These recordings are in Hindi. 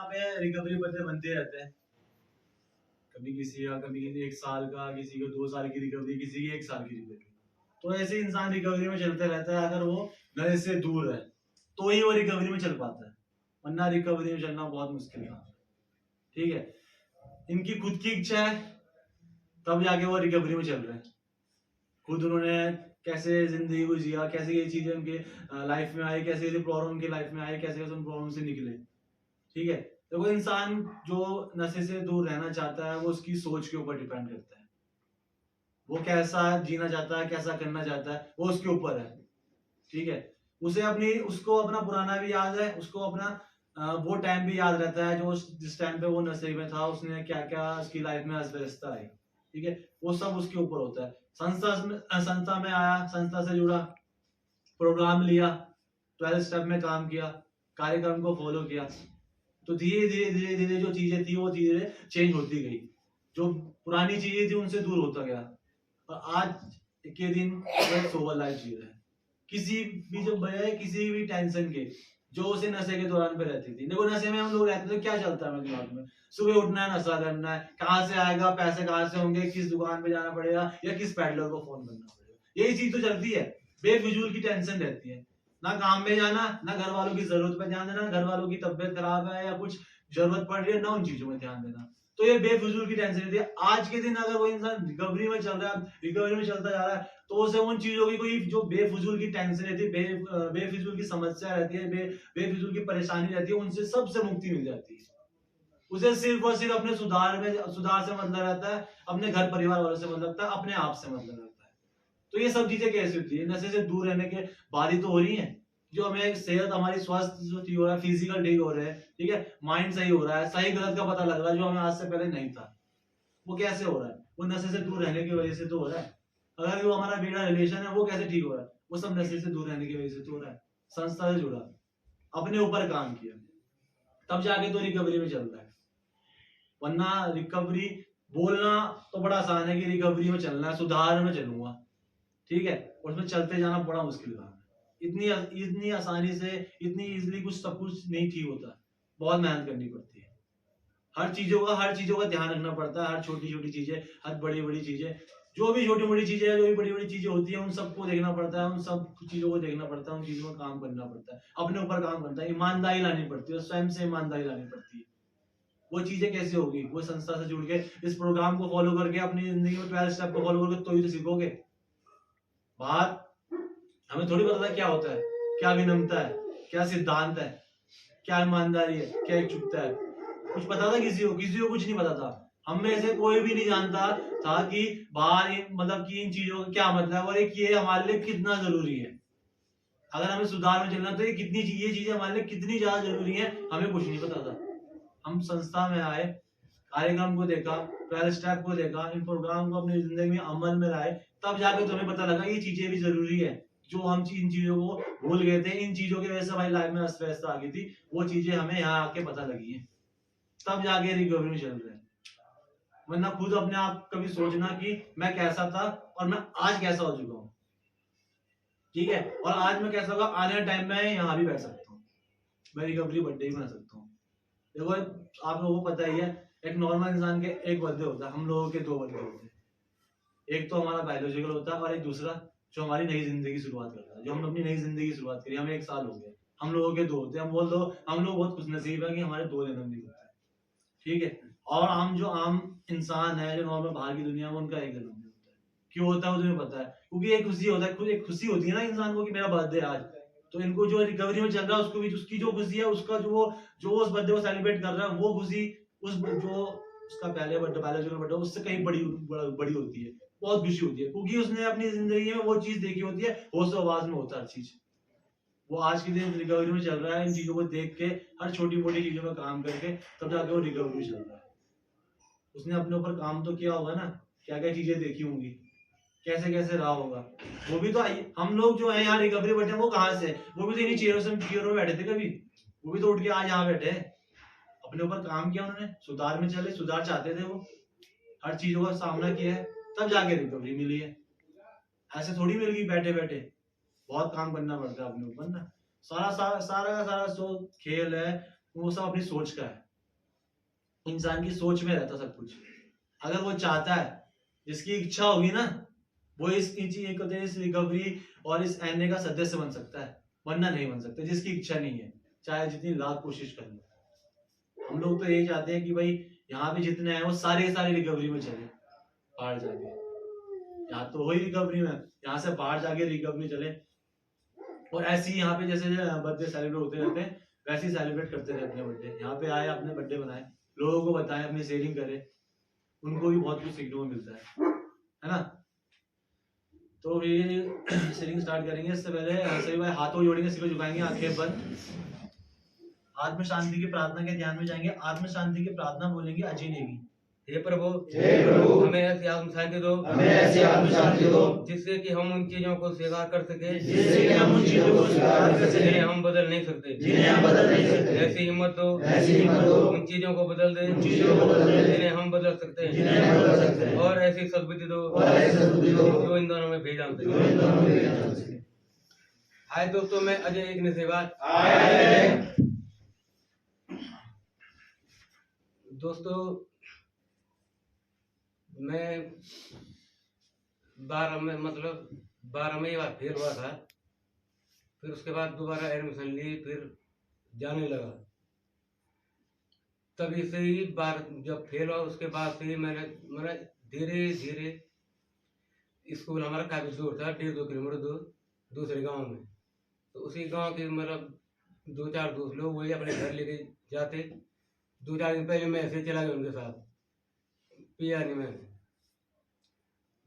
यहाँ पे रिकवरी बंदे बनते रहते हैं, कभी किसी का, कभी 1 साल का, किसी को 2 साल की रिकवरी, किसी की 1 साल की रिकवरी। तो ऐसे इंसान रिकवरी में चलते रहता है। अगर वो नशे से दूर है तो ही वो रिकवरी में चल पाता है, वरना रिकवरी में चलना बहुत मुश्किल था। ठीक है, इनकी खुद की इच्छा है तब जाके वो रिकवरी में चल रहे हैं। खुद उन्होंने कैसे जिंदगी को जिया, कैसे ये चीजें उनके लाइफ में आई, कैसे ये प्रॉब्लम उनकी लाइफ में आई, कैसे उन प्रॉब्लम से निकले। ठीक है, तो वो इंसान जो नशे से दूर रहना चाहता है वो उसकी सोच के ऊपर डिपेंड करता है। वो कैसा जीना चाहता है, कैसा करना चाहता है, वो उसके ऊपर है। ठीक है, उसको अपना पुराना भी याद है, उसको अपना वो टाइम भी याद रहता है जो जिस टाइम पे वो नशे में था, उसने क्या क्या उसकी लाइफ में अस्त-व्यस्तता आई। ठीक है, वो सब उसके ऊपर होता है। संस्था में आया, संस्था से जुड़ा, प्रोग्राम लिया, 12 स्टेप में काम किया, कार्यक्रम को फॉलो किया, तो धीरे धीरे धीरे धीरे जो चीजें थी वो धीरे चेंज होती गई। जो पुरानी चीजें थी उनसे दूर होता गया, और आज के दिन वो सोबर लाइफ जी रहा है। किसी भी जो बजाय किसी भी टेंशन के जो उसे नशे के दौरान पे रहती थी। देखो नशे में हम लोग रहते थे, क्या चलता है हमारे दिमाग में? सुबह उठना है, नशा करना है, कहाँ से आएगा पैसे, कहाँ से होंगे, किस दुकान पे जाना पड़ेगा, या किस पैडलर को फोन करना पड़ेगा। यही चीज तो चलती है, बेफिजूल की टेंशन रहती है। ना काम में जाना, ना घर वालों की जरूरत पे ध्यान देना, घर वालों की तबियत खराब है या कुछ जरूरत पड़ रही है, ना उन चीजों में ध्यान देना। तो ये बेफिजूल की टेंशन रहती है। आज के दिन अगर वो इंसान रिकवरी में चल रहा है, रिकवरी में चलता जा रहा है, तो उसे उन चीजों की कोई जो बेफिजूल की टेंशन रहती है, बेफिजूल की समस्या रहती है, बेफिजूल की परेशानी रहती है, उनसे सबसे मुक्ति मिल जाती है। उसे सिर्फ और सिर्फ अपने सुधार से मतलब रहता है, अपने घर परिवार वालों से मतलब रहता है, अपने आप से मतलब रहता है। तो ये सब चीजें कैसे होती है? नशे से दूर रहने के बारी तो हो रही है, जो हमें सेहत हमारी स्वस्थ जो ठीक हो रहा है, फिजिकल ठीक हो रहे हैं, ठीक है, माइंड सही हो रहा है, सही गलत का पता लग रहा है जो हमें आज से पहले नहीं था। वो कैसे हो रहा है? वो नशे से दूर रहने की वजह से तो हो रहा है। अगर वो हमारा बिगड़ा रिलेशन है वो कैसे ठीक हो रहा है? वो सब नशे से दूर रहने की वजह से तो हो रहा है। संस्था से जुड़ा, अपने ऊपर काम किया, तब जाके तो रिकवरी में चल रहा है। वरना रिकवरी बोलना तो बड़ा आसान है कि रिकवरी में चलना है, सुधार में चलूंगा, ठीक है, उसमें चलते जाना बड़ा मुश्किल काम है। इतनी आसानी से, इतनी इजीली कुछ सब कुछ नहीं ठीक होता, बहुत मेहनत करनी पड़ती है। हर चीजों का ध्यान रखना पड़ता है, हर छोटी छोटी चीजें, हर बड़ी बड़ी चीजें, जो भी छोटी मोटी चीजें, जो भी बड़ी बड़ी चीजें होती है, उन सबको देखना पड़ता है, उन सब चीजों को देखना पड़ता है, उन चीजों में काम करना पड़ता है, अपने ऊपर काम करता है, ईमानदारी लानी पड़ती है, स्वयं से ईमानदारी लानी पड़ती है। वो चीजें कैसे होगी? वो संस्था से जुड़ के इस प्रोग्राम को फॉलो करके अपनी जिंदगी में 12 स्टेप को फॉलो करके तो ही तो सीखोगे। बाहर हमें थोड़ी पता था क्या होता है, क्या विनम्रता है, क्या सिद्धांत है, क्या ईमानदारी है, क्या एकजुटता है। कुछ पता था किसी को? किसी को कुछ नहीं पता था। हम में से कोई भी नहीं जानता था कि बाहर मतलब कि इन चीजों का क्या मतलब है, और एक ये हमारे लिए कितना जरूरी है। अगर हमें सुधार में चलना तो ये चीजें हमारे लिए कितनी ज्यादा जरूरी है, हमें कुछ नहीं पता था। हम संस्था में आए, कार्यक्रम को देखा, 12 स्टेप को देखा, इन प्रोग्राम को अपनी जिंदगी में अमल में लाए, तब जाके तुम्हें पता लगा ये चीजें भी जरूरी है। जो हम इन चीजों को भूल गए थे, इन चीजों की वजह से हमारी लाइफ में अस्त व्यस्त आ गई थी, वो चीजें हमें यहाँ आके पता लगी है, तब जाके रिकवरी में चल रहे हैं। वरना खुद अपने आप कभी सोचना कि मैं कैसा था और मैं आज कैसा हो चुका हूँ, ठीक है, और आज मैं कैसा होगा, आने वाले टाइम में यहाँ भी बैठ सकता हूँ, मैं रिकवरी बर्थडे ही बना सकता हूँ। देखो आप लोगों को पता ही है, एक नॉर्मल इंसान के एक बर्थडे होता है, हम लोगों के 2 बर्थडे होते हैं। एक तो हमारा बायोलॉजिकल होता है और एक दूसरा जो हमारी नई जिंदगी की शुरुआत करता है, जो हम अपनी नई जिंदगी की शुरुआत करी, हमें 1 साल हो गया, हम लोगों के 2 होते हैं। हम लोग बहुत खुशनसीब है कि हमारे 2 जन्मदिन होता है, ठीक है। और हम जो आम इंसान है, जो नॉर्मल बाहर की दुनिया में, उनका 1 जन्मदिन होता है। क्यों होता है वो तुम्हें पता है? क्योंकि एक खुशी होता है, खुद एक खुशी होती है ना इंसान को कि मेरा बर्थडे आज। तो इनको जो रिकवरी में चल रहा है उसको भी उसकी जो खुशी है, उसका जो उस बर्थडे को सेलिब्रेट कर रहा है, वो खुशी उस जो उसका पहले बर्थडे, बायोलॉजिकल बर्थडे, उससे कहीं बड़ी होती है, बहुत खुशी होती है, क्योंकि उसने अपनी जिंदगी में वो चीज देखी होती है, होश आवाज में होता है हर चीज। वो आज के दिन रिकवरी में चल रहा है, इन चीजों को देख के, हर छोटी मोटी चीजों में काम करके, तब जाके वो रिकवरी में चल रहा है। उसने अपने ऊपर काम तो किया होगा ना, क्या क्या चीजें देखी होंगी, कैसे कैसे रहा होगा। वो भी तो हम लोग जो है यहाँ रिकवरी बैठे, वो कहाँ से? वो भी तो इन्हीं चेयरों में बैठे थे कभी, वो भी तो उठ के आज यहाँ बैठे। अपने ऊपर काम किया उन्होंने, सुधार में चले, सुधार चाहते थे वो, हर चीजों का सामना किया है, तब जाके रिकवरी मिली है। ऐसे थोड़ी मिल गई बैठे बैठे, बहुत काम करना पड़ता है अपने ऊपर ना। सारा का सारा जो खेल है वो सब अपनी सोच का है। इंसान की सोच में रहता सब कुछ। अगर वो चाहता है, जिसकी इच्छा होगी ना, वो इस रिकवरी और इस एनए का सदस्य बन सकता है, वरना नहीं बन सकता जिसकी इच्छा नहीं है, चाहे जितनी लाख कोशिश कर ले। हम लोग तो यही चाहते हैं कि भाई यहाँ पे जितने हैं वो सारे के सारे रिकवरी में चले, बाहर जाके। यहाँ तो वही रिकवरी में, यहाँ से बाहर जाके रिकवरी चले। और ऐसे ही यहाँ पे जैसे बर्थडे सेलिब्रेट होते रहते हैं, वैसे ही सेलिब्रेट करते रहते हैं बर्थडे। यहाँ पे आए, अपने बर्थडे बनाए, लोगों को बताएं, अपनी शेयरिंग करें, उनको भी बहुत कुछ सीखने को मिलता है ना। तो ये शेयरिंग स्टार्ट करेंगे। इससे पहले सभी भाई हाथों जोड़ेंगे, सिर झुकाएंगे, आंखें बंद, आत्म शांति की प्रार्थना के ध्यान में जाएंगे। आत्म शांति की प्रार्थना बोलेंगे अजीने की। हे प्रभु, हमें ऐसी आत्म शांति दो, जिससे कि हम उन चीजों को स्वीकार कर सके जिन्हें हम बदल नहीं सकते। ऐसी हिम्मत दो, उन चीजों को बदल दे जिन्हें हम बदल सकते हैं। और ऐसी सद्बुद्धि दो जो इन दोनों में भेजा सके। हाय दोस्तों, मैं अजय एक निसेवा। दोस्तों, मैं 12 में ये बार फेल हुआ था। फिर उसके बाद दोबारा एडमिशन ली, फिर जाने लगा। तभी से ही बार जब फेल हुआ, उसके बाद से ही मैंने धीरे धीरे, स्कूल हमारा काफी दूर था, 1.5-2 किलोमीटर दूर दूसरे गांव में। तो उसी गांव के 2-4 दोस्त लोग वही अपने घर लेके जाते। 2-4 दिन पहले मैं ऐसे चला गया उनके साथ, पिया नहीं मैंने।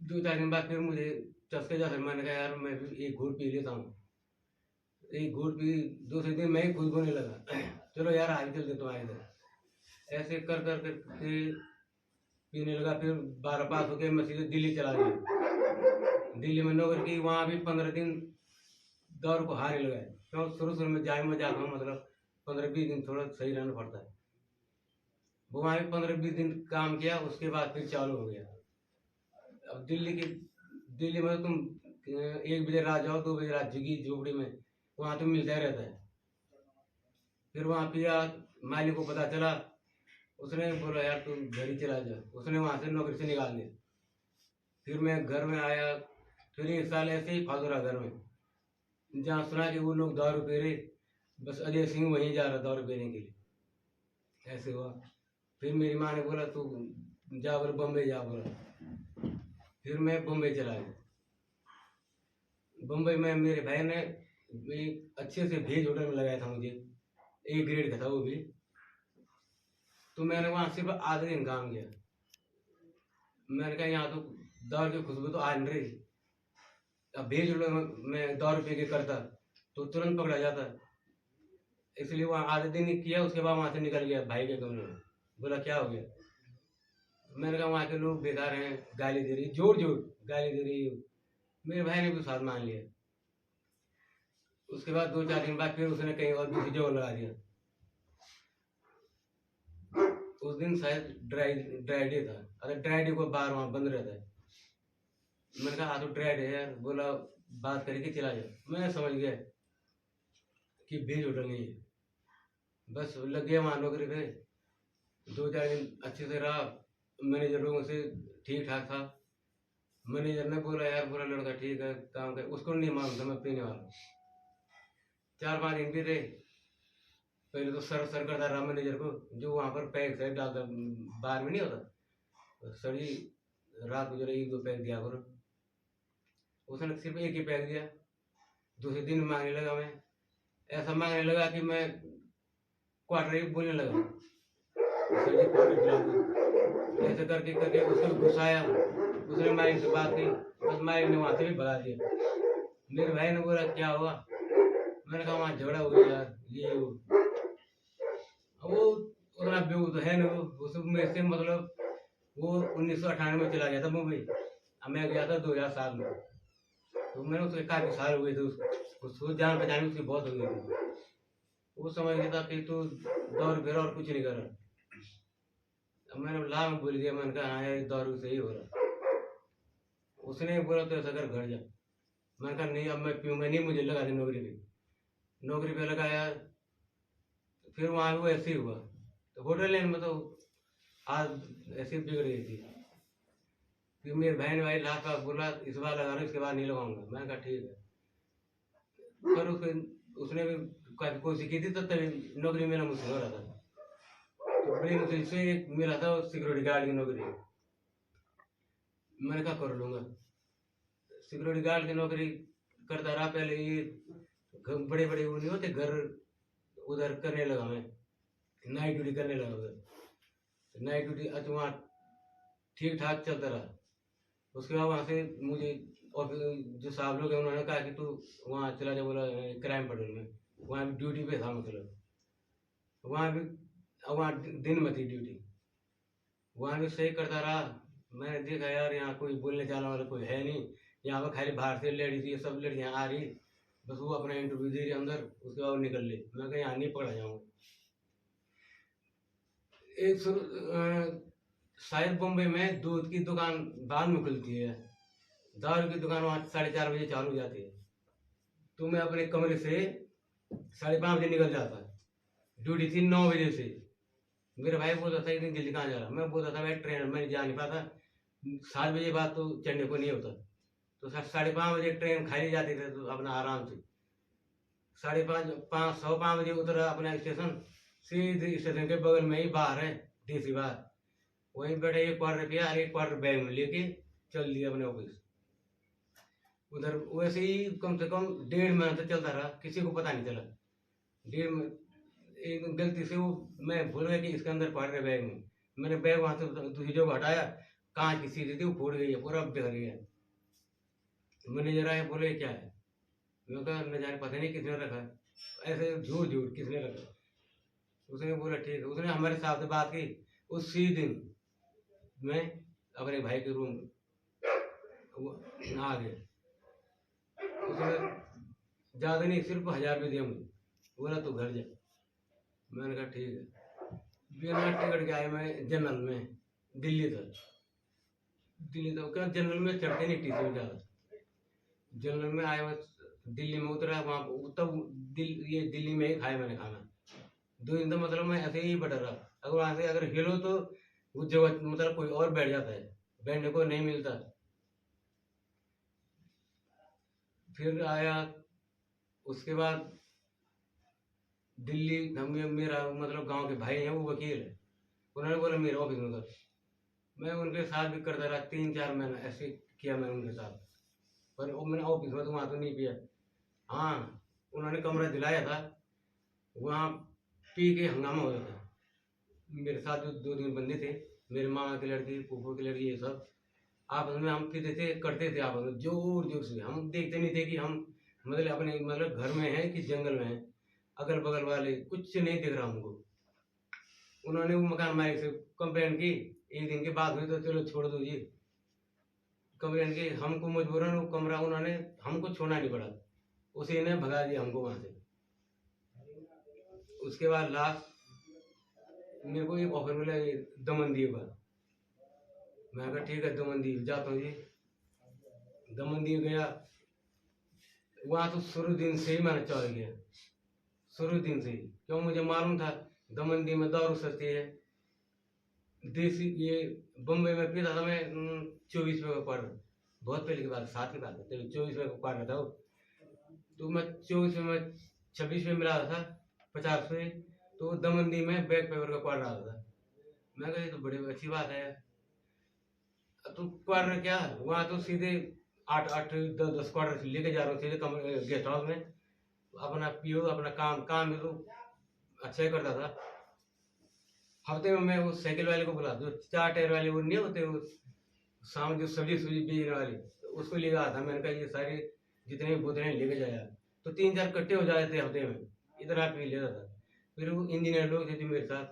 2-4 दिन बाद फिर मुझे चस्के जा, मैंने कहा यार मैं भी एक घूंट पी लेता हूँ। एक घूंट पी, दूसरे दिन मैं ही खुद बोलने लगा, चलो यार आज चलते तुम्हारे इधर। ऐसे कर कर के पीने लगा। फिर 12 पास होके मैं सीधे दिल्ली चला गया। दिल्ली में नौकरी की, वहाँ भी 15 दिन दौर को हारे लगा। क्यों, शुरू में मैं जाता हूँ, 15-20 दिन थोड़ा सही रहना पड़ता है। वो वहाँ भी 15-20 दिन काम किया, उसके बाद फिर चालू हो गया। अब दिल्ली में तुम 1 बजे रात जाओ, 2 बजे रात झुग्गी झोपड़ी में, वहाँ तो मिलता रहता है। फिर वहाँ पिया, मालिक को पता चला, उसने बोला यार तुम घर ही चला जा। उसने वहाँ से नौकरी से निकाल दिया। फिर मैं घर में आया, फिर 1 साल ऐसे ही फालतू रहा घर में। जहाँ सुना कि वो लोग दारू पी रहे, बस अजय सिंह वहीं जा रहा दारू पीने के लिए। ऐसे हुआ। फिर मेरी माँ ने बोला तू जा, बोला बम्बई जा, बोला। फिर मैं बम्बई चला गया। बम्बई में मेरे भाई ने एक अच्छे से भेज होटल में लगाया था मुझे, A ग्रेड का था वो भी। तो मैंने वहाँ सिर्फ आधे दिन काम किया। मैंने कहा यहाँ तो दारू की खुशबू तो आ नहीं रही। अब भेज होटल में दारू पी के करता तो तुरंत पकड़ा जाता, इसलिए वहाँ आधे दिन ही किया। उसके बाद वहाँ से निकल गया भाई के कमरे में। बोला क्या हो गया? मैंने कहा वहाँ के लोग बेकार हैं, गाली दे रही, जोर गाली दे रही। मेरे भाई ने भी साथ मान लिया। उसके बाद 2-4 दिन बाद फिर उसने कहीं और दूसरी जगह लगा दिया। उस दिन शायद ड्राई डे था। अरे ड्राई डे को बार वहाँ बंद रहता है। मैंने कहा तो ड्राई डे है। बोला बात करके चला जाओ। मैं समझ गया कि भेज होटल नहीं है। बस लग गया वहाँ नौकरी पे। 2-4 दिन अच्छे से रहा। मैनेजर लोगों से ठीक ठाक था। मैनेजर ने बोला यार बोला लड़का ठीक है, काम कर। उसको नहीं मालूम था मैं पीने वाला। 4-5 दिन भी रहे। पहले तो सर करता रहा मैनेजर को, जो वहाँ पर पैक से डालता, बाहर में नहीं होता। सर जी रात को जरा 1-2 पैक दिया करो। उसने सिर्फ 1 ही पैक दिया। दूसरे दिन मांगने लगा। मैं ऐसा मांगने लगा कि मैं क्वार्टर ही बोलने लगा, सर जी क्वार्टर पिला दो। ऐसे करके उसको गुस्साया। उसने मालिक से बात की, बस मालिक ने वहाँ से भी भगा दिया। मेरे भाई ने बोला क्या हुआ? मैंने कहा वहाँ झगड़ा हो गया यार, ये वो। वो उतना बेवकूफ तो है ना, उसमें से वो 1998 में चला गया था मुंबई। अब मैं गया था 2007 में। तो मैंने उसके काफी साल हो गए थे। उसको जान पहचान उसकी बहुत हो गई थी। वो समझ गया था कि तू दौर फिर और कुछ नहीं कर रहा। अब मैंने ला में बोल दिया। मैंने कहा हाँ यार दारू से ही हो रहा। उसने बोला तो ऐसा कर घर जा। मैंने कहा नहीं अब मैं पीऊँगा नहीं, मुझे लगा दी नौकरी पे लगाया। फिर वहाँ वो ऐसे ही हुआ। तो होटल लाइन में तो आज ऐसी बिगड़ गई थी कि मेरे बहन भाई लास्ट बार बोला इस बार लगा रहा हूँ, इसके बाद नहीं लगाऊंगा। मैंने कहा ठीक है। पर उसने भी काफी कोशिश की थी, तो तभी नौकरी मिलना मुश्किल हो रहा था। तो बड़ी मुश्किल से एक मिला था सिक्योरिटी गार्ड की नौकरी। मैंने कहा कर लूंगा। सिक्योरिटी गार्ड की नौकरी करता रहा। पहले ये बड़े बड़े वो नहीं होते घर, उधर करने लगा मैं, नाइट ड्यूटी करने लगा उधर। नाइट ड्यूटी अच्छा वहाँ ठीक ठाक चलता रहा। उसके बाद वहाँ से मुझे ऑफिस जो साहब लोग हैं उन्होंने कहा कि तू वहाँ चला जा, बोला क्राइम पेट्रोल में। वहाँ भी ड्यूटी पे था, मतलब वहाँ भी वहाँ दिन में थी ड्यूटी। वहाँ भी सही करता रहा। मैंने देखा यार यहाँ कोई बोलने जाने वाला कोई है नहीं, यहाँ पर खाली बाहर से लेडीज ये सब लड़कियाँ आ रही, बस वो अपना इंटरव्यू दे रही अंदर, उसके बाद निकल ले। मैं कहीं यहाँ नहीं पकड़ा जाऊँगा। एक शायद बॉम्बे में दूध की दुकान बाद में खुलती है, दारू की दुकान वहाँ 4:30 बजे चालू हो जाती है। तो मैं अपने कमरे से 5:30 बजे निकल जाता। ड्यूटी थी 9 बजे से। मेरा भाई बोलता था इतनी जल्दी कहाँ जा रहा। मैं बोलता था भाई ट्रेन में जा नहीं पाता, 7 बजे बाद तो चढ़ने को नहीं होता। तो 5:30 बजे ट्रेन खाली जाती थी, तो अपना आराम से 5:30 बजे उतरा अपना स्टेशन। सीधे स्टेशन के बगल में ही बार है, देसी बार, वहीं बैठे 1 क्वार्टर रुपया और 1 क्वार्टर बैग में लेके चल दिया अपने ऑफिस। उधर वैसे ही कम से कम 1.5 महीना तक चलता रहा, किसी को पता नहीं चला। एक गलती से वो मैं भूल गया कि इसके अंदर क्वार्टर बैग में, मैंने बैग वहां से दूसरी जगह हटाया, कांच की सीधी थी वो फूट गई है, पूरा बिखर गया। मैनेजर आया, बोले क्या है। मैं कहा न जाने, पता नहीं किसने रखा, ऐसे झूठ झूठ किसने रखा। उसने बोला ठीक है। उसने हमारे साथ से बात की। उसी दिन मैं अपने भाई के रूम आ गया। उसने ज्यादा नहीं, सिर्फ 1000 रुपये दिया मुझे, बोला तू घर जा। मैंने कहा ठीक है। बिना टिकट के आए मैं जनरल में, दिल्ली तक। क्या जनरल में चढ़ते नहीं टीसी में ज्यादा। जनरल में आया मैं, दिल्ली में उतरा, वहाँ तब ये दिल्ली में ही खाया मैंने खाना। 2 दिन तो मतलब मैं ऐसे ही बैठा रहा। अगर वहां से अगर हिलो तो उस जगह मतलब कोई और बैठ जाता है, बैठने को नहीं मिलता। फिर आया, उसके बाद दिल्ली मेरा मतलब गांव के भाई हैं, वो वकील है। उन्होंने बोला मेरे ऑफिस में कर। मैं उनके साथ भी करता रहा, 3-4 महीना ऐसे किया मैंने उनके साथ। पर मैंने ऑफिस में तो वहां तो नहीं किया। हाँ, उन्होंने कमरा दिलाया था, वहाँ पी के हंगामा हो जाता। मेरे साथ जो 2-3 बंदे थे, मेरे मामा की लड़की, फूफो की लड़की, ये सब आपस में हम पीते थे, करते थे आपस में जोर जोर से। हम देखते नहीं थे कि हम मतलब अपने मतलब घर में हैं कि जंगल में हैं। अगल बगल वाले कुछ नहीं दिख रहा हमको। उन्होंने वो मकान मालिक से कंप्लेन की। एक दिन के बाद हुई तो चलो छोड़ दो जी, कंप्लेन की। हमको मजबूरन वो कमरा उन्होंने हमको छोड़ना नहीं पड़ा, उसी ने भगा दिया हमको वहां से। उसके बाद लास्ट मेरे को एक ऑफर मिला दमनदीप का। मैं कहा ठीक है दमनदीप जाता हूँ जी। दमनदीप गया। वहां तो शुरू दिन से ही मैंने चल गया, शुरू दिन से ही। क्यों, मुझे मालूम था दमनदीप में दारू सस्ती है। देसी ये बम्बई में पीता था मैं 24 रुपये का क्वार्टर, बहुत पहले की बात, 7 की बात है, 24 रुपये का क्वार्टर था वो। तो मैं 24 में 26 में मिला था 50 रुपये। तो दमनदीप में बैक पेपर का क्वार्टर आता था। मैं कहा ये तो बड़ी अच्छी बात है। तो क्वार्टर क्या, वहाँ तो सीधे 8-8-10 क्वार्टर लेके जा रहा हूँ सीधे गेस्ट हाउस में। अपना पियो, अपना काम में तो अच्छा ही करता था। हफ्ते में मैं उस साइकिल वाले को बुला, जो 4 टायर वाले वो नहीं होते, वो शाम जो सब्जी बेचने वाले, तो उसको लेकर आता। मैंने कहा ये सारे जितने बोतलें लेके जाया, तो 3-4 कट्टे हो जाते थे हफ्ते में, इतना पी लेता था। फिर वो इंजीनियर लोग थे जो मेरे साथ,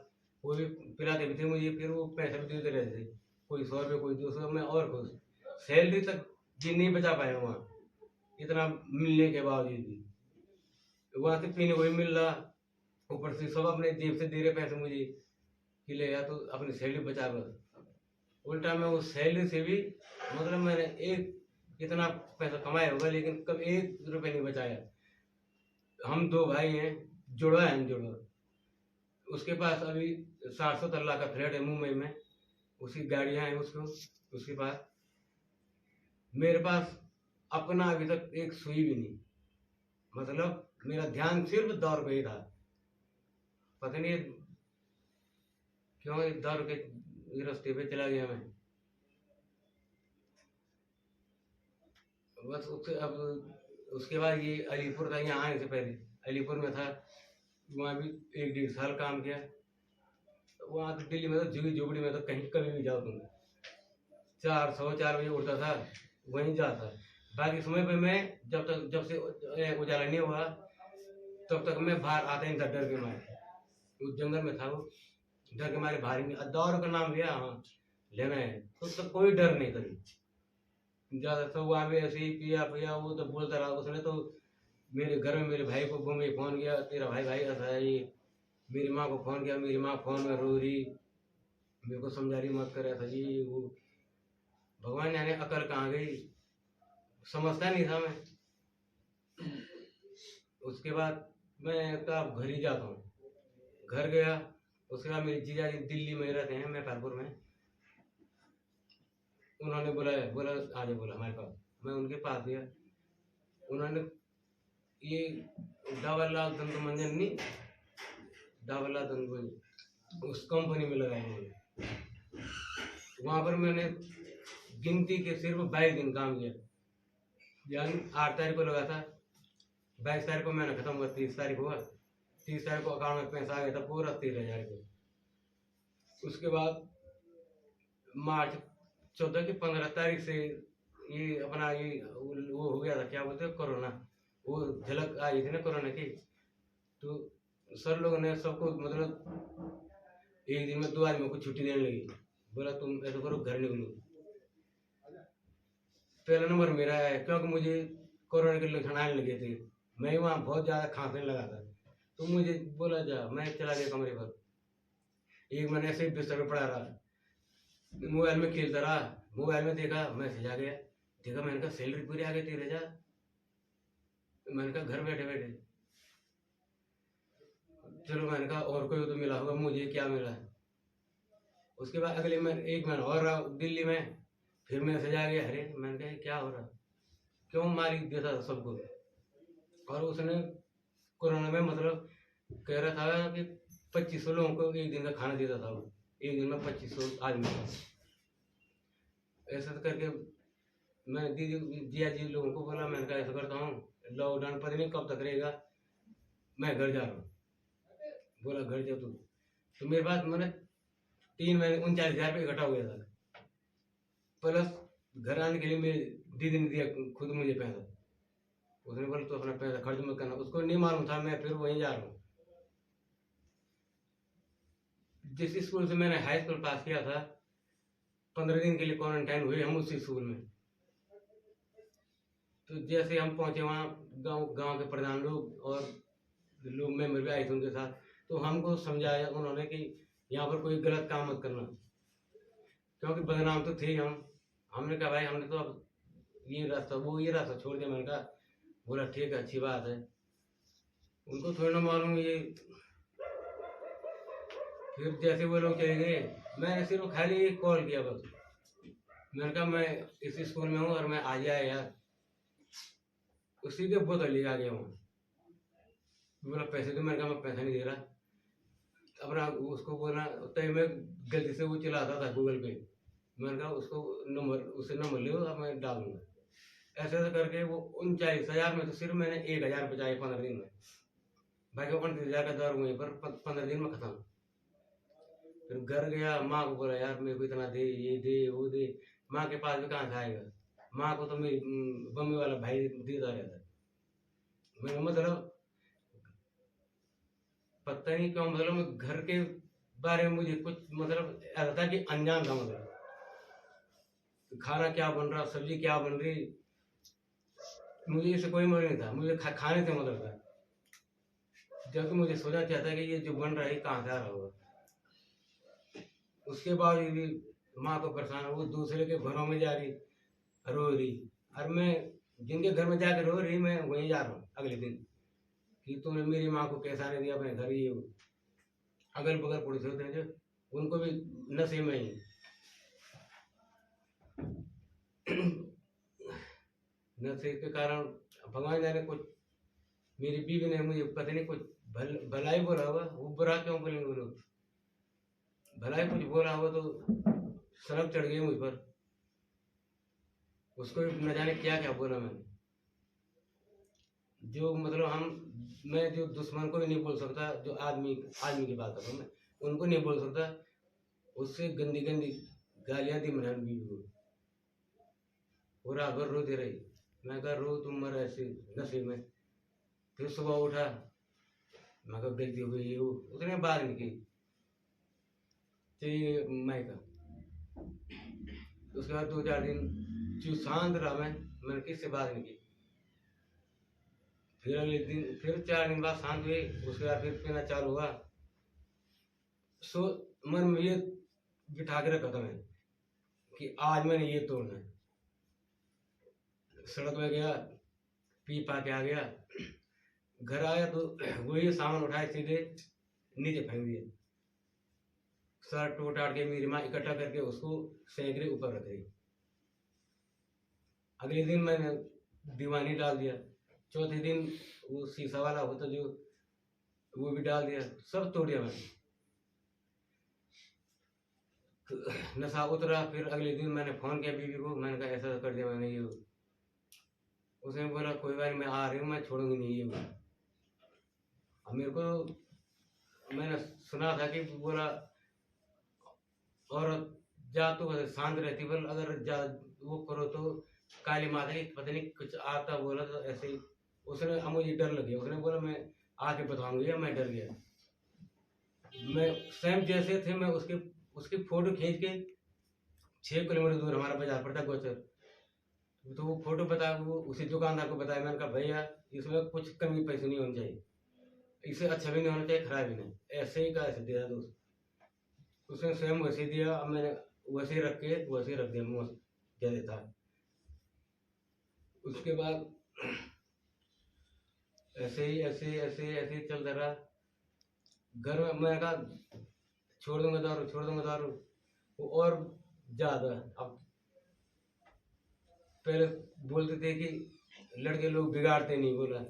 वो भी पिलाते भी थे मुझे। फिर वो पैसे भी देते रहते थे, कोई 100 रुपये, कोई 200। मैं और खुश, सैलरी तक जी नहीं बचा पाया वहाँ, इतना मिलने के बावजूद भी। वहाँ से पीने को भी मिल रहा, ऊपर से सब अपने जेब से दे रहे पैसे मुझे कि ले या तो अपनी सैलरी बचा कर। उल्टा मैं उस सैलरी से भी मतलब मैंने एक इतना पैसा कमाया होगा, लेकिन कभी 1 रुपये नहीं बचाया। हम 2 भाई हैं, जुड़वा है, हम जुड़वा। उसके पास अभी 60-70 लाख का फ्लैट है मुंबई में, उसकी गाड़ियां हैं उसको, उसके पास। मेरे पास अपना अभी तक एक सुई भी नहीं, मतलब मेरा ध्यान सिर्फ दौड़ पे ही था। पता नहीं क्यों दौड़ के रास्ते पे चला गया मैं। बस उसके अब उसके बाद ये अलीपुर था, यहाँ आने से पहले अलीपुर में था, वहाँ भी 1-1.5 साल काम किया। वहाँ तो दिल्ली में तो झुगी झोपड़ी में तो कहीं कभी भी जाओ तुम, 4 बजे उठता था, वहीं जाता। बाकी समय पे मैं जब से उजाला नहीं हुआ तब तक मैं बाहर आता ही था डर के मारे। उस जंगल में था वो, डर के मारे बाहर ही नहीं। दौड़ का नाम लिया, हाँ लेना है तो कोई डर नहीं कभी। ज्यादा तो वहाँ भी ऐसे ही पिया पिया, वो तो बोलता रहा। उसने तो मेरे घर में मेरे भाई को बम्बई फोन किया, तेरा भाई ऐसा है ये। मेरी माँ को फोन किया, मेरी माँ फोन में रो रही, मेरे को समझा रही मत कर ऐसा जी वो। भगवान जाने अकल कहाँ गई, समझता नहीं था मैं। उसके बाद मैं तो अब घर ही जाता हूँ, घर गया। उसके बाद मेरे जीजा जी दिल्ली में रहते हैं, मैपालपुर में। उन्होंने बोला आगे बोला हमारे पास, मैं उनके पास गया। उन्होंने ये डावरलाल दंत मंजन नहीं, डावरलाल दंत मंजन उस कंपनी में लगाया उन्होंने। वहाँ पर मैंने गिनती के सिर्फ 22 दिन काम किया। यानी 8 तारीख को लगा था, 22 तारीख को मैंने खत्म हुआ, 30 तारीख हुआ। 30 तारीख को अकाउंट में पैसा आ गया था पूरा 13,000 को। उसके बाद मार्च 14 की 15 तारीख से ये अपना ये वो हो गया था, क्या बोलते हैं, कोरोना। वो झलक आई थी ना कोरोना की। तो सर लोगों ने सबको मतलब एक दिन में 2 आदमी को छुट्टी देने लगी। बोला तुम ऐसा करो घर निकलो। पहला नंबर मेरा है, क्योंकि मुझे कोरोना के लक्षण आने लगे थे। मैं वहाँ बहुत ज़्यादा खांसने लगा था, तो मुझे बोला जा, मैं चला गया कमरे पर। एक महीने ऐसे ही बिस्तर पर पड़ा रहा, मोबाइल में खेलता रहा। मोबाइल में देखा, मैसेज आ गया। देखा, मैंने कहा सैलरी पूरी आ गई 13,000। मैंने कहा घर बैठे बैठे। चलो मैंने कहा और कोई तो मिला होगा, मुझे क्या मिला। उसके बाद अगले महीने 1 महीना और रहा दिल्ली में, फिर मैसेज आ गया। अरे मैंने कहा क्या हो रहा, क्यों मारी देता था सबको। और उसने कोरोना में मतलब कह रहा था कि 2500 लोगों को एक दिन का खाना देता था वो, एक दिन में 2500 आदमी। ऐसा करके मैं जिया जी लोगों को बोला, मैंने कहा ऐसा करता हूँ, लॉकडाउन पता नहीं कब तक रहेगा, मैं घर जा रहा हूँ। बोला घर जा तू। तो मेरे पास मैंने 3 महीने 39,000 रुपये इकट्ठा हो गया था, प्लस घर आने के लिए मेरी दीदी ने दिया खुद मुझे पैसा। उसने बोला तो अपना पैसा खर्च मत करना। उसको नहीं मालूम था मैं फिर वहीं जा रहा हूँ। जिस स्कूल से मैंने हाई स्कूल पास किया था, 15 दिन के लिए क्वारंटाइन हुए हम उसी स्कूल में। तो जैसे हम पहुंचे वहाँ, गांव के प्रधान लोग और लोग मेंबर भी आए थे उनके साथ। तो हमको समझाया उन्होंने कि यहाँ पर कोई गलत काम मत करना, क्योंकि बदनाम तो थे हम। हमने कहा भाई हमने तो अब ये रास्ता छोड़ दिया। मैंने कहा, बोला ठीक है अच्छी बात है। उनको थोड़ा ना मालूम ये। फिर जैसे वो लोग चले गए, मैंने सिर्फ खाली कॉल किया बस। मैंने कहा मैं इस स्कूल में हूँ और मैं आ जाए यार। उसी के बोतल लेके आ गया हूँ। बोला पैसे दो। मैंने कहा मैं पैसा नहीं दे रहा। अपना उसको बोला, तय मैं गलती से वो चलाता था गूगल पे। मैंने कहा उससे नंबर ले, अब मैं डाल दूंगा। ऐसे ऐसे करके वो 39,000 में तो सिर्फ मैंने 1,000 बचाए 15 दिन में। बाकी 29,000 का दर वहीं पर 15 दिन में खत्म। फिर घर गया, माँ को बोला यार मेरे को इतना दे, ये दे वो दे। माँ के पास भी कहाँ से आएगा, माँ को तो मेरी बम्बई वाला भाई देता रहता है। मैं मतलब पता नहीं क्यों, मतलब घर के बारे में मुझे कुछ मतलब ऐसा था कि अनजान था। मतलब खाना क्या बन रहा, सब्जी क्या बन रही, मुझे इससे कोई मतलब नहीं था। मुझे खाने से मतलब था। जबकि मुझे सोचना चाहता कि ये जो बन रहा है कहाँ से आ रहा होगा। उसके बाद भी माँ को परेशान, वो दूसरे के घरों में जा रही रो रही। और मैं जिनके घर में जाकर रो रही, मैं वहीं जा रहा हूँ अगले दिन कि तूने मेरी माँ को कैसा नहीं दिया अपने घर। ये अगल बगल पड़ोसी होते हैं जो उनको भी नशे में ही नशे के कारण भगवान जाने कुछ मेरी बीवी ने मुझे पता नहीं कुछ भलाई बोला होगा, वो बुरा क्यों बोलेंगे वो लोग, भलाई कुछ बोला होगा तो सड़क चढ़ गई मुझ पर, उसको भी न जाने क्या क्या बोला मैंने। जो मतलब मैं जो दुश्मन को भी नहीं बोल सकता, जो आदमी की बात कर रहा हूँ मैं, उनको नहीं बोल सकता, उससे गंदी गंदी गालियां दी मैंने बीवी को। वो रात भर रोती रही, मैं कहा रो तुम मर ऐसे नशे में। फिर सुबह उठा, मैं कहा गलती हो गई, वो उसने बात नहीं की चाहिए मैं का। उसके बाद 2-4 दिन जो शांत रहा मैंने किससे बात नहीं की। फिर अगले दिन फिर 4 दिन बाद शांत हुए, उसके बाद फिर पीना चालू हुआ। सो मन में ये बिठा के रखा था मैं कि आज मैंने ये तोड़ना है। सड़क में गया, पी पा के आ गया, घर आया तो वही सामान उठाए सीधे नीचे फेंक दिया। सर टूट टाट के मेरी माँ इकट्ठा करके उसको सैकड़े ऊपर रख रही। अगले दिन मैंने दीवानी डाल दिया, चौथे दिन वो शीशा वाला होता जो वो भी डाल दिया, सब तोड़ दिया मैंने। नशा उतरा, फिर अगले दिन मैंने फोन किया बीवी को, मैंने कहा ऐसा कर दिया मैंने ये। उसने बोला कोई बात नहीं, मैं आ रही हूँ, मैं छोड़ूंगी नहीं ये। अब मेरे को मैंने सुना था कि बोला औरत जा तो शांत रहती, बोल अगर जा वो करो तो काली माता की पता नहीं कुछ आता बोला तो ऐसे ही। उसने मुझे डर लग गया, उसने बोला मैं आके बताऊंगी, मैं डर गया। मैं सेम जैसे थे, मैं उसकी फोटो खींच के 6 किलोमीटर दूर हमारा बाजार पड़ता गोचर, तो वो फोटो बता वो उसी दुकानदार को बताया। मैंने कहा भैया इसमें कुछ कमी पैसे नहीं होनी चाहिए, इससे अच्छा भी नहीं होना चाहिए, खराब भी नहीं, ऐसे ही का ऐसे दिया दोस्त। उसने स्वयं वैसे दिया, अब मैंने वैसे रख दिया, मुँह दे देता। उसके बाद ऐसे ही चलता रहा। घर में मैं कहा छोड़ दूंगा दारू, वो और ज्यादा। अब पहले बोलते थे कि लड़के लोग बिगाड़ते नहीं, बोला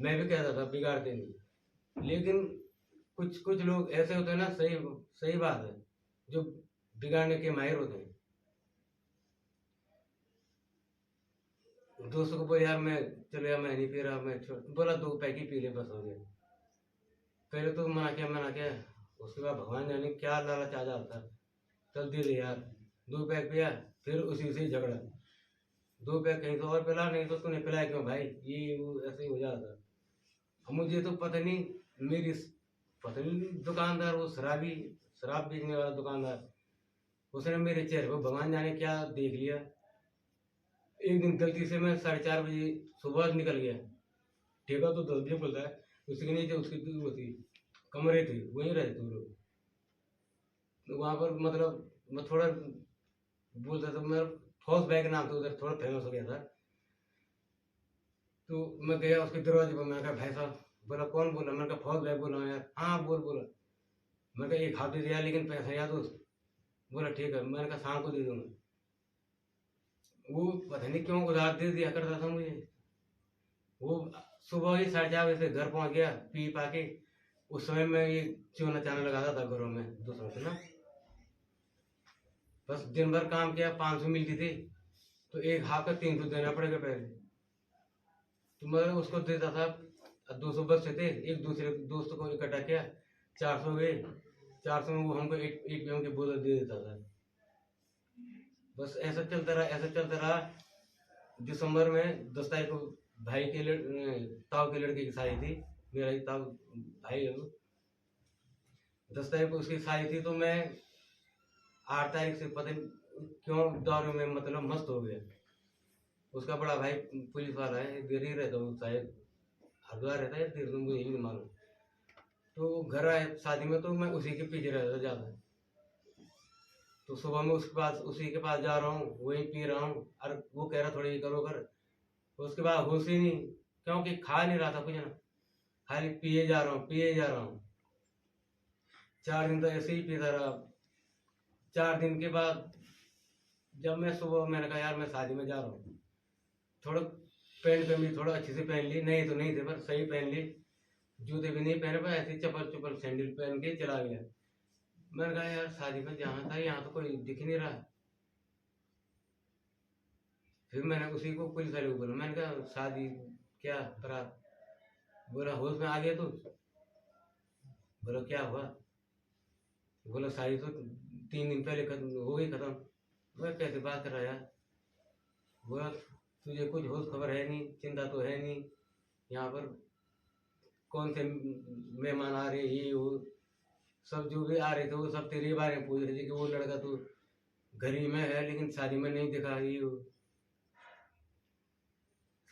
मैं भी कहता था बिगाड़ते नहीं, लेकिन कुछ लोग ऐसे होते हैं ना, सही बात है, जो बिगाड़ने के माहिर होते हैं। दोस्तों को बोले यार मैं चलो यार मैं नहीं पी रहा, मैं बोला 2 पैक ही पी ले बस हो गया। पहले तो मना किया, उसके बाद भगवान जाने क्या लालच आ जाता, चल दे दे यार। 2 पैक पिया, फिर उसी से झगड़ा, 2 पैक कहीं तो और पिला, नहीं तो तूने पिलाया क्यों भाई, ये वो ऐसे ही हो जाता। अब मुझे तो पता नहीं, पता नहीं दुकानदार वो शराब बेचने वाला दुकानदार, उसने मेरे चेहरे पर भगवान जाने क्या देख लिया। एक दिन गलती से मैं 4:30 बजे सुबह निकल गया, ठेका तो 10 बजे खुलता है, उसके नीचे उसकी वो थी कमरे थे, वहीं रहते थे लोग। तो वहाँ पर मतलब मैं थोड़ा बोलता था, मैं फौज बैग नाम से उधर थोड़ा फेमस हो गया था। तो मैं गया उसके दरवाजे पर, मैंने कहा भाई साहब, बोला कौन बोला, मैंने कहा फौज बैग बोला यार, हाँ बोला। मैं कहा एक हाथ दे दिया लेकिन पैसा याद दोस्त, बोला ठीक है, मैंने कहा शाम को दे दूंगा। वो पता नहीं क्यों उधार दे दिया करता था मुझे। वो सुबह ही 4:30 बजे से घर पहुंच गया पी पा के। उस समय में ये चूना चाना लगाता था घरों में दूसरों से ना, बस दिन भर काम किया, 500 मिलती थी, तो एक हाथ का 300 देना पड़ेगा पहले। तो मैं उसको देता था, 200 बचते थे, एक दूसरे दोस्त को इकट्ठा किया, 400 गए, 400 में वो हमको एक गेहूं की बोतल दे देता था। बस ऐसा चलता रहा। दिसंबर में 10 तारीख को भाई के ताऊ के लड़के की शादी थी, मेरा ही ताऊ भाई है वो। 10 तारीख को उसकी शादी थी, तो मैं 8 तारीख से पता नहीं क्यों दारू में मतलब मस्त हो गया। उसका बड़ा भाई पुलिस वाला है, इधर ही रहता हूँ, शायद हरिद्वार रहता है, फिर मुझे यही नहीं मालूम। तो घर आए शादी में, तो मैं उसी के पीछे रहता था ज़्यादा। तो सुबह में उसी के पास जा रहा हूँ, वही पी रहा हूँ, और वो कह रहा थोड़ा ये करो कर। तो उसके बाद होश ही नहीं, क्योंकि खा नहीं रहा था कुछ ना, खाली पिए जा रहा हूँ। 4 दिन तो ऐसे ही पीता रहा। 4 दिन के बाद जब मैं सुबह मैंने कहा यार मैं शादी में जा रहा हूँ, थोड़ा पैंट कमीज थोड़ा अच्छे से पहन ली, नहीं तो नहीं थे पर सही पहन ली, जूते भी नहीं पहने पर ऐसे चप्पल चुप्पल सैंडल पहन के चला गया। मैंने कहा यार शादी में जहाँ था यहाँ तो कोई दिख नहीं रहा। फिर मैंने उसी को पुलिस वाले को बोला, मैंने कहा शादी क्या बारात? बोला होश में आ गया तू? बोला क्या हुआ? बोला शादी तो 3 दिन पहले हो गई खत्म। मैं कैसे बात कर रहा यार? बोला तुझे कुछ होश खबर है नहीं, चिंता तो है नहीं, यहाँ पर कौन से मेहमान आ रहे, ये वो सब जो भी आ रहे थे वो सब तेरे बारे में पूछ रहे थे कि वो लड़का तो घर ही में है लेकिन शादी में नहीं दिखा, ये वो।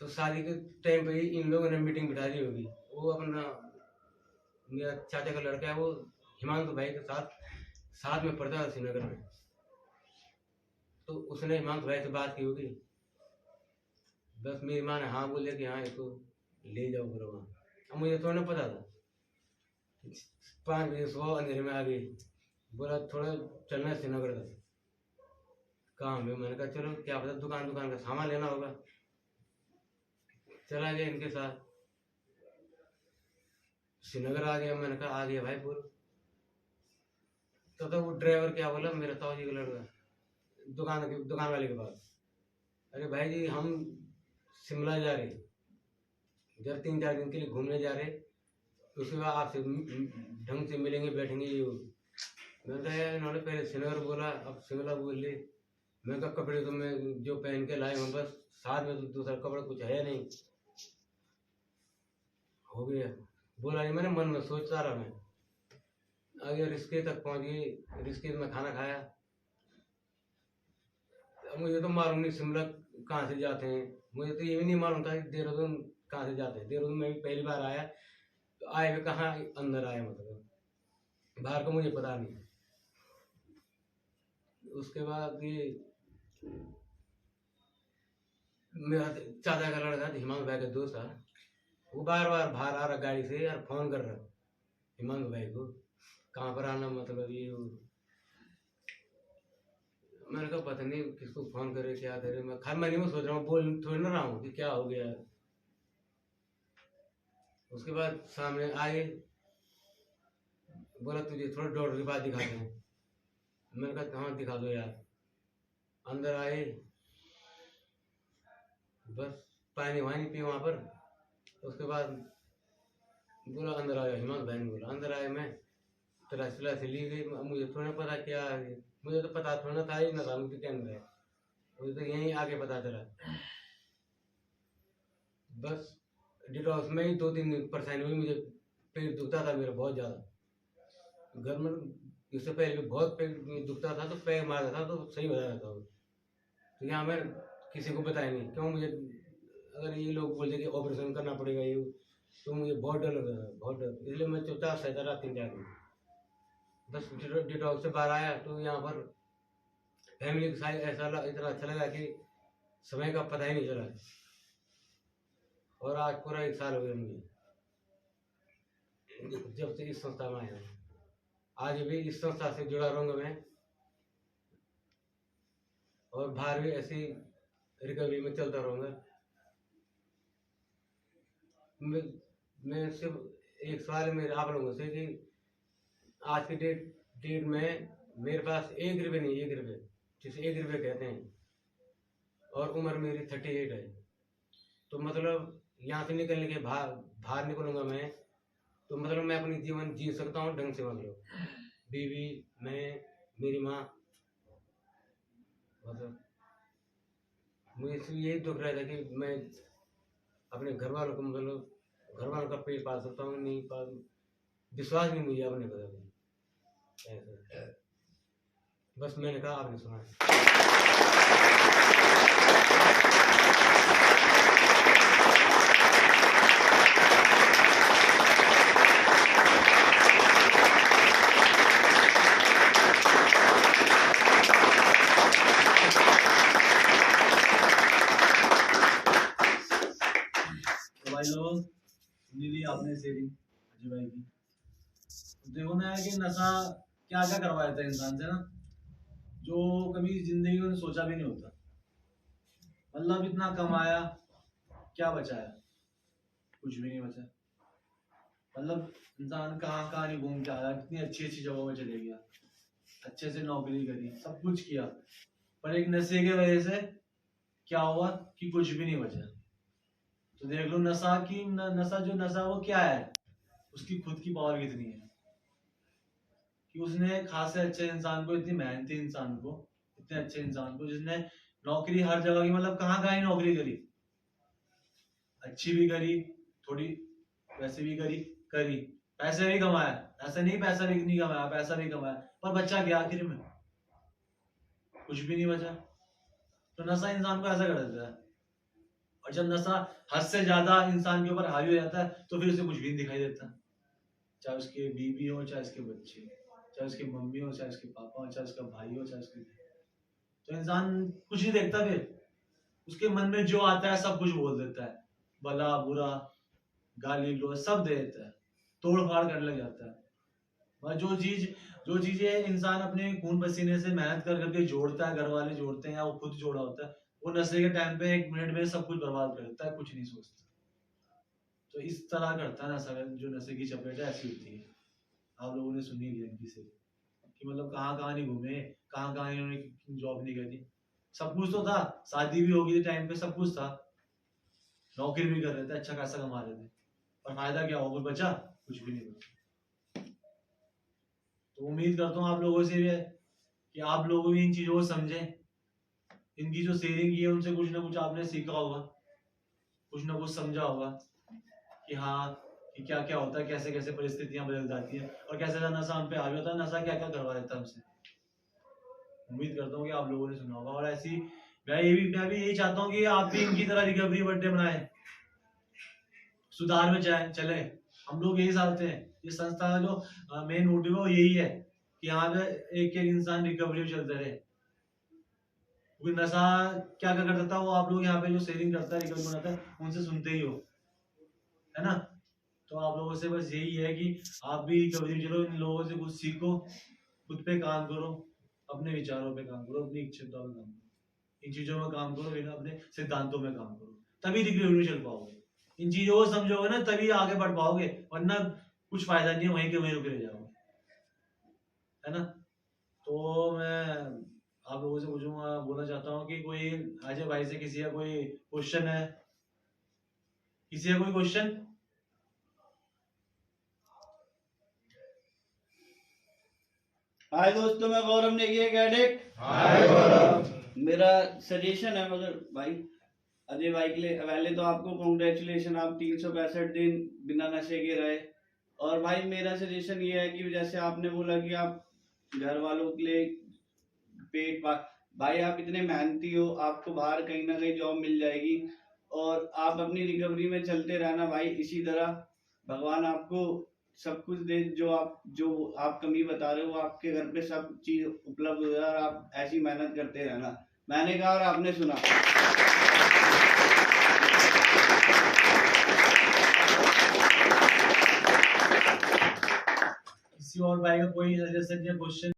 तो शादी के टाइम पे ही इन लोगों ने मीटिंग बिठा दी होगी। वो अपना मेरा चाचा का लड़का है, वो हिमांशु भाई के साथ में पढ़ता था श्रीनगर में, तो उसने हिमांशु भाई से बात की होगी। बस मेरी माँ ने हाँ बोले कि हाँ इसको ले जाओ फिर वहाँ। अब मुझे तो नहीं पता था। 5 बजे सुबह अंधेरे में आ गई, बोला थोड़ा चलना है श्रीनगर तक। कहाँ में? मैंने कहा चलो क्या पता दुकान का सामान लेना होगा। चला गया इनके साथ, श्रीनगर आ गया। मैंने कहा आ गया भाई बोल। तो वो ड्राइवर क्या बोला, मेरा ताऊ जी का लड़का, दुकान वाले के पास, अरे भाई जी हम शिमला जा रहे, जब 3-4 दिन के लिए घूमने जा रहे, तो उसके बाद आपसे ढंग से मिलेंगे बैठेंगे ये। मैंने कहा यार इन्होंने पहले श्रीनगर बोला अब शिमला बोल ले। मैं कहा कपड़े तो मैं जो पहन के लाए हूँ बस, साथ में तो दूसरा कपड़ा कुछ है नहीं। हो गया, बोला नहीं, मैंने मन में सोचता रहा। मैं आगे रिश्ते तक पहुंच गई, रिश्ते में खाना खाया। मुझे तो मालूम नहीं शिमला कहाँ से जाते हैं, मुझे तो ये भी नहीं मालूम था कि देहरादून कहाँ से जाते हैं। देहरादून में भी पहली बार आया, तो आए हुए कहाँ अंदर आया, मतलब बाहर का मुझे पता नहीं। उसके बाद ये मेरा चाचा का लड़का हिमांशु भाई का दोस्त था, वो बार बार बाहर आ रहा गाड़ी से यार, फोन कर रहा हिमांशु भाई को कहाँ पर आना, मतलब ये वो। मैंने कहा पता नहीं किसको फोन करे क्या करे, मैं खाली मैं नहीं सोच रहा हूँ, बोल थोड़ी ना रहा हूँ कि क्या हो गया। उसके बाद सामने आए, बोला तुझे थोड़ा डॉक्टर के पास दिखाते हैं। मैंने कहा हाँ दिखा दो यार। अंदर आए, बस पानी वानी पी वहाँ पर। उसके बाद बोला अंदर आया, हिमांशु भाई ने बोला अंदर आए। मैं तलाशी से ली गई, मुझे थोड़ा पता क्या है, मुझे तो पता थोड़ा था ही ना था मुझे क्या अंदर है, मुझे तो यहीं आके पता चला। बस डिटॉक्स में ही 2-3 दिन परेशानी हुई, मुझे पेट दुखता था मेरा बहुत ज़्यादा। घर में इससे पहले भी बहुत पेट दुखता था, तो पैर मारता था तो सही हो जाता था। तो यहाँ मैं किसी को बताया नहीं, क्यों मुझे अगर ये लोग बोलते कि ऑपरेशन करना पड़ेगा ये, तो मुझे बहुत डर लगता था, बहुत डर। इसलिए मैं चुपचाप सहता रहा 3-4 दिन। बस डिटॉक्स से बाहर आया तो यहाँ पर फैमिली के साथ ऐसा इतना अच्छा लगा कि समय का पता ही नहीं चला। और आज पूरा 1 साल हो गया मुझे जब से इस संस्था में आया। आज भी इस संस्था से जुड़ा रहूँगा मैं, और बाहर भी ऐसी रिकवरी में चलता रहूँगा। मैं सिर्फ एक सवाल है मेरे आप लोगों से कि आज के डेट में मेरे पास 1 रुपये नहीं, 1 रुपये जिसे 1 रुपये कहते हैं, और उम्र मेरी 38 है। तो मतलब यहाँ से निकलने के बाहर निकलूंगा मैं, तो मतलब मैं अपनी जीवन जी सकता हूँ ढंग से, मतलब बीवी, मैं, मेरी माँ। मतलब मुझे सिर्फ यही दुख रहा था कि मैं अपने घर वालों को, मतलब घर वालों का पेट पाल सकता हूँ नहीं पाल, विश्वास नहीं मुझे अपने पता नहीं ऐसा। बस मैंने कहा आपने सुना। तो भाई लोग सुनी ली आपने शेयरिंग अजय भाई की। देखो ना कि नशा क्या क्या करवा देता है इंसान से ना, जो कभी जिंदगी में सोचा भी नहीं होता। मतलब इतना कमाया, क्या बचाया? कुछ भी नहीं बचा। मतलब इंसान कहाँ कहाँ नहीं घूम के आया, कितनी अच्छी अच्छी जगहों में चले गया, अच्छे से नौकरी करी, सब कुछ किया, पर एक नशे की वजह से क्या हुआ कि कुछ भी नहीं बचा। तो देख लो नशा की नशा जो नशा वो क्या है, उसकी खुद की पावर कितनी है कि उसने खासे अच्छे इंसान को, इतनी मेहनती इंसान को, इतने अच्छे इंसान को जिसने नौकरी हर जगह की, मतलब कहाँ कहाँ ही नौकरी करी, अच्छी भी करी, थोड़ी वैसे भी करी, पैसे भी कमाया, ऐसा नहीं पैसा भी नहीं कमाया, पैसा भी कमाया, पर बच्चा गया आखिर में, कुछ भी नहीं बचा। तो नशा इंसान को ऐसा कर देता है। और जब नशा हद से ज्यादा इंसान के ऊपर हावी हो जाता है तो फिर उसे कुछ भी नहीं दिखाई देता, चाहे उसके बीवी हो, चाहे उसके बच्चे, चाहे उसकी मम्मी हो, चाहे उसके पापा हो, चाहे उसका भाई हो, चाहे उसकी, तो इंसान कुछ नहीं देखता, फिर उसके मन में जो आता है सब कुछ बोल देता है, भला बुरा, गाली गलौज सब दे देता है, तोड़ फाड़ करने लग जाता है। और जो चीजें इंसान अपने खून पसीने से मेहनत कर करके जोड़ता है, घर वाले जोड़ते हैं या वो खुद जोड़ा होता है, वो नशे के टाइम पे 1 मिनट में सब कुछ बर्बाद कर देता है, कुछ नहीं सोचता। तो इस तरह करता है नशा, जो नशे की चपेट है ऐसी होती है। आप लोगों ने सुनी है किसी कि मतलब कहाँ कहाँ नहीं घूमे, कहाँ कहाँ इन्होंने जॉब नहीं करी, सब कुछ तो था, शादी भी होगी टाइम पे, सब कुछ था, नौकरी भी कर रहे थे, अच्छा खासा कमा रहे थे, पर फायदा क्या हुआ? कुछ बचा? कुछ भी नहीं बचा। तो उम्मीद करता हूँ आप लोगों से भी है कि आप लोग भी इन चीजों को समझें, इनकी जो शेयरिंग की है उनसे कुछ ना कुछ आपने सीखा होगा, कुछ ना कुछ समझा होगा कि हाँ, कि क्या क्या होता है, कैसे कैसे परिस्थितियां बदल जाती हैं, और कैसे नशा हम पे हावी होता है, नशा क्या क्या करवा देता है हमसे। उम्मीद करता हूँ कि आप लोगों ने सुना होगा, और ऐसी मैं भी यही चाहता हूँ कि आप भी इनकी तरह रिकवरी बर्थडे बनाए, सुधार में जाए चले। हम लोग यही चाहते हैं, ये संस्था का जो मेन मोटिव है वो यही है कि यहाँ पे एक एक इंसान रिकवरी में चलते रहे। क्योंकि नशा क्या क्या करता था वो आप लोग यहाँ पे जो शेयरिंग करता है, रिकवरी बनाता है, उनसे सुनते ही हो, है ना। तो आप लोगों से बस यही है कि आप भी रिकवरी में चलो, इन लोगों से कुछ सीखो, खुद पे काम करो, अपने विचारों पे काम करो, अपनी इच्छाओं पे काम करो, इन चीजों में काम करो, लेकिन अपने सिद्धांतों में काम करो, तभी रिकवरी में चल पाओगे। इन चीजों को समझोगे ना तभी आगे बढ़ पाओगे, वरना कुछ फायदा नहीं है, वहीं के वहीं रुके रह जाओगे, है ना। तो मैं आप लोगों से पूछूंगा, बोलना चाहता हूँ कि कोई अजय भाई से किसी का कोई क्वेश्चन है? किसी का कोई क्वेश्चन? हाय दोस्तों, मैं गौरव नेगी एक एडिक्ट। हाय गौरव। मेरा सजेशन है मगर भाई, अजय भाई के लिए पहले तो आपको कॉन्ग्रेचुलेशन, आप 365 दिन बिना नशे के रहे। और भाई मेरा सजेशन ये है कि जैसे आपने बोला कि आप घर वालों के लिए पेट भाई आप इतने मेहनती हो, आपको बाहर कहीं ना कहीं जॉब मिल जाएगी, और आप अपनी रिकवरी में चलते रहना भाई। इसी तरह भगवान आपको सब कुछ दे, जो आप कमी बता रहे हो वो आपके घर पे सब चीज उपलब्ध हो जाए, और आप ऐसी मेहनत करते रहना। मैंने कहा और आपने सुना। किसी और भाई का कोई सजेशन या क्वेश्चन?